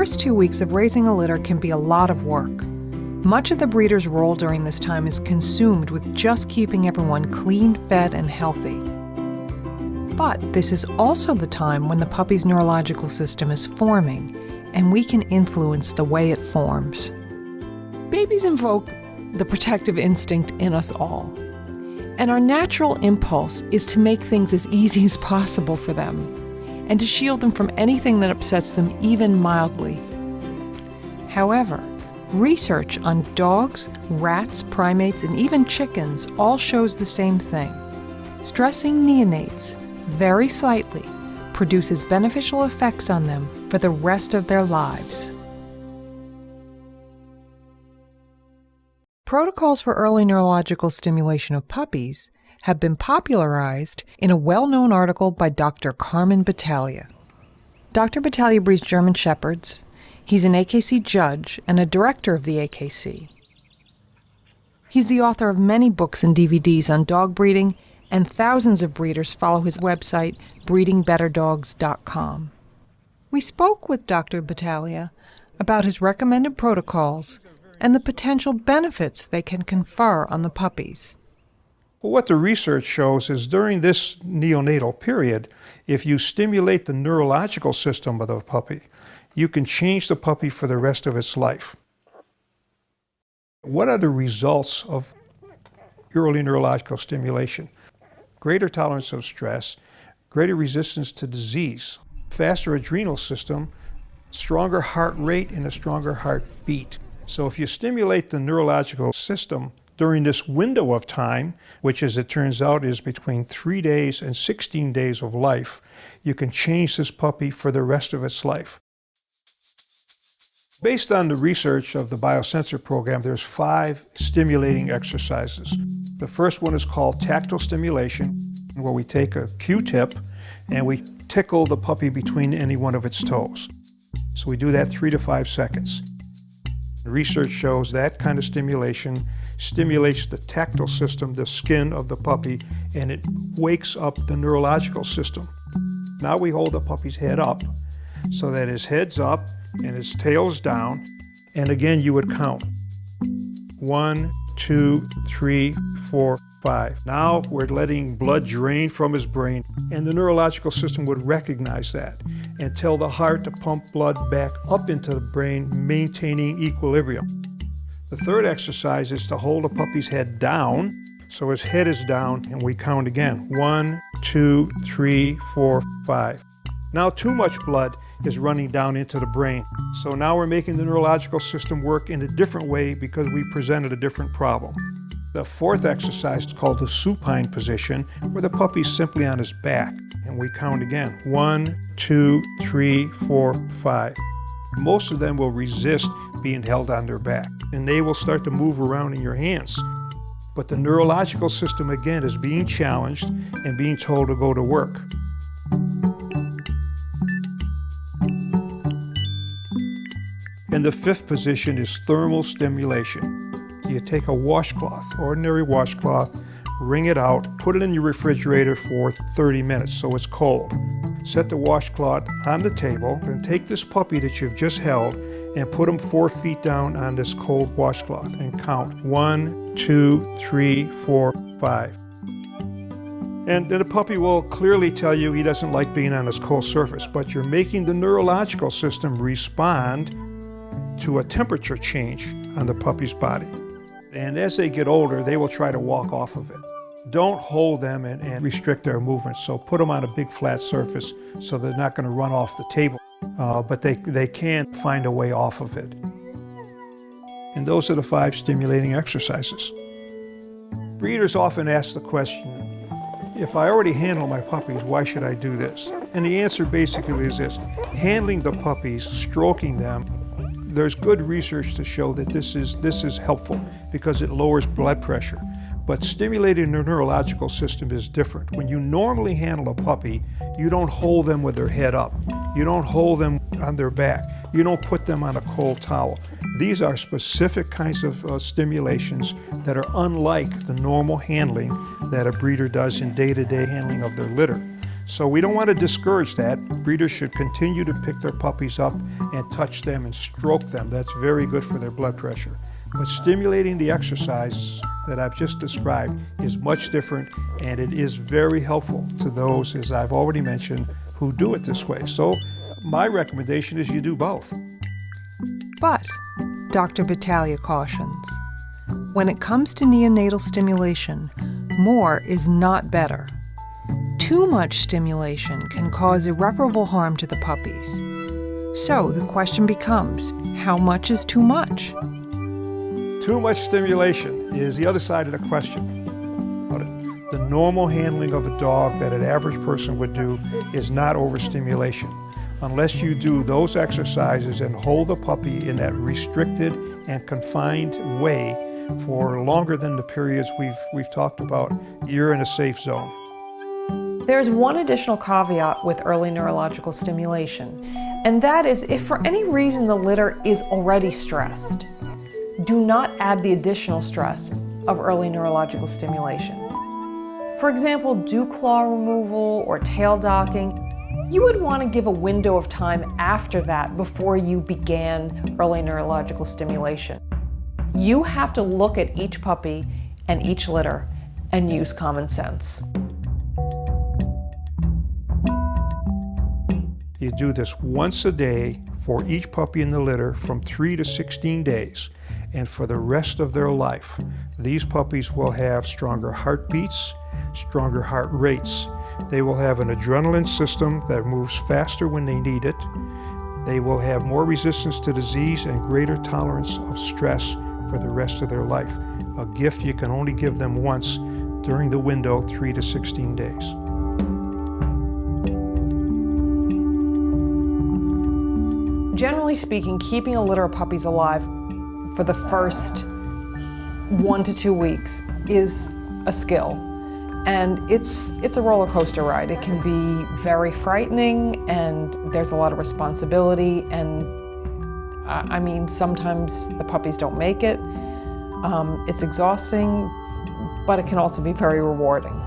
first 2 weeks of raising a litter can be a lot of work. Much of the breeder's role during this time is consumed with just keeping everyone clean, fed, and healthy. But this is also the time when the puppy's neurological system is forming, and we can influence the way it forms. Babies invoke the protective instinct in us all, and our natural impulse is to make things as easy as possible for them, and to shield them from anything that upsets them even mildly. However, research on dogs, rats, primates, and even chickens all shows the same thing. Stressing neonates very slightly produces beneficial effects on them for the rest of their lives. Protocols for early neurological stimulation of puppies have been popularized in a well-known article by Dr. Carmen Battaglia. Dr. Battaglia breeds German Shepherds. He's an AKC judge and a director of the AKC. He's the author of many books and DVDs on dog breeding, and thousands of breeders follow his website, breedingbetterdogs.com. We spoke with Dr. Battaglia about his recommended protocols and the potential benefits they can confer on the puppies. Well, what the research shows is during this neonatal period, if you stimulate the neurological system of the puppy, you can change the puppy for the rest of its life. What are the results of early neurological stimulation? Greater tolerance of stress, greater resistance to disease, faster adrenal system, stronger heart rate, and a stronger heartbeat. So if you stimulate the neurological system during this window of time, which as it turns out is between 3 days and 16 days of life, you can change this puppy for the rest of its life. Based on the research of the biosensor program, there's 5 stimulating exercises. The first one is called tactile stimulation, where we take a Q-tip and we tickle the puppy between any one of its toes. So we do that 3 to 5 seconds. The research shows that kind of stimulation stimulates the tactile system, the skin of the puppy, and it wakes up the neurological system. Now we hold the puppy's head up so that his head's up and his tail's down, and again you would count. 1, 2, 3, 4, 5. Now we're letting blood drain from his brain, and the neurological system would recognize that and tell the heart to pump blood back up into the brain, maintaining equilibrium. The third exercise is to hold the puppy's head down, so his head is down, and we count again. 1, 2, 3, 4, 5. Now too much blood is running down into the brain. So now we're making the neurological system work in a different way because we presented a different problem. The fourth exercise is called the supine position, where the puppy's simply on his back. And we count again. 1, 2, 3, 4, 5. Most of them will resist being held on their back, and they will start to move around in your hands. But the neurological system, again, is being challenged and being told to go to work. And the fifth position is thermal stimulation. You take a washcloth, ordinary washcloth, wring it out, put it in your refrigerator for 30 minutes so it's cold. Set the washcloth on the table, and take this puppy that you've just held and put him 4 feet down on this cold washcloth and count. 1, 2, 3, 4, 5. And the puppy will clearly tell you he doesn't like being on this cold surface, but you're making the neurological system respond to a temperature change on the puppy's body. And as they get older, they will try to walk off of it. Don't hold them and restrict their movement. So put them on a big flat surface so they're not going to run off the table, but they can find a way off of it. And those are the 5 stimulating exercises. Breeders often ask the question, if I already handle my puppies, why should I do this? And the answer basically is this: handling the puppies, stroking them, there's good research to show that this is helpful because it lowers blood pressure. But stimulating the neurological system is different. When you normally handle a puppy, you don't hold them with their head up. You don't hold them on their back. You don't put them on a cold towel. These are specific kinds of stimulations that are unlike the normal handling that a breeder does in day-to-day handling of their litter. So we don't want to discourage that. Breeders should continue to pick their puppies up and touch them and stroke them. That's very good for their blood pressure. But stimulating the exercise that I've just described is much different, and it is very helpful to those, as I've already mentioned, who do it this way. So my recommendation is you do both. But, Dr. Battaglia cautions, when it comes to neonatal stimulation, more is not better. Too much stimulation can cause irreparable harm to the puppies. So the question becomes, how much is too much? Too much stimulation is the other side of the question. The normal handling of a dog that an average person would do is not overstimulation. Unless you do those exercises and hold the puppy in that restricted and confined way for longer than the periods we've talked about, you're in a safe zone. There's one additional caveat with early neurological stimulation, and that is if for any reason the litter is already stressed, do not add the additional stress of early neurological stimulation. For example, dew claw removal or tail docking, you would want to give a window of time after that before you began early neurological stimulation. You have to look at each puppy and each litter and use common sense. You do this once a day for each puppy in the litter from 3 to 16 days. And for the rest of their life, these puppies will have stronger heartbeats, stronger heart rates. They will have an adrenaline system that moves faster when they need it. They will have more resistance to disease and greater tolerance of stress for the rest of their life. A gift you can only give them once during the window 3 to 16 days. Generally speaking, keeping a litter of puppies alive for the first 1 to 2 weeks is a skill, and it's a roller coaster ride. It can be very frightening, and there's a lot of responsibility, and I mean, sometimes the puppies don't make it. It's exhausting, but it can also be very rewarding.